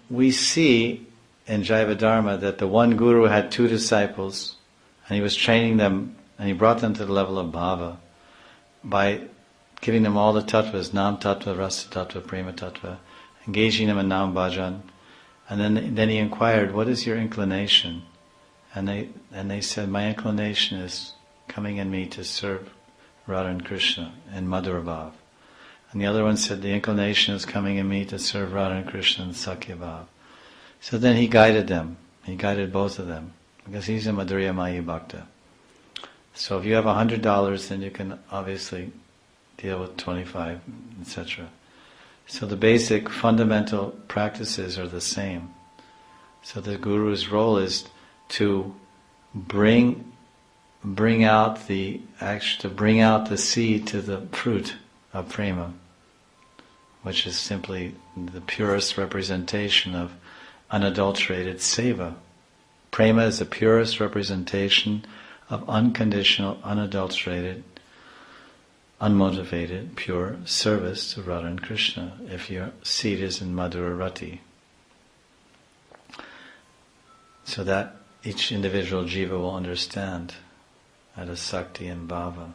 We see in Jaiva Dharma that the one guru had two disciples, and he was training them, and he brought them to the level of bhava by giving them all the tattvas, nam tattva, rasa tattva, prema tattva, engaging them in nam bhajan, and then he inquired, what is your inclination? And they said, my inclination is coming in me to serve Radha and Krishna in Madhura Bhav. And the other one said, the inclination is coming in me to serve Radha and Krishna in Sakhya Bhav. So then he guided them. He guided both of them, because he's a Madhurya Mayi Bhakta. So if you have $100, then you can obviously deal with 25, etc. So the basic fundamental practices are the same. So the guru's role is to bring out the seed to the fruit of prema, which is simply the purest representation of unadulterated seva. Prema is the purest representation of unconditional, unadulterated, unmotivated, pure service to Radha and Krishna, if your seed is in Madhura Rati. So that each individual jiva will understand at a sakti and bhava.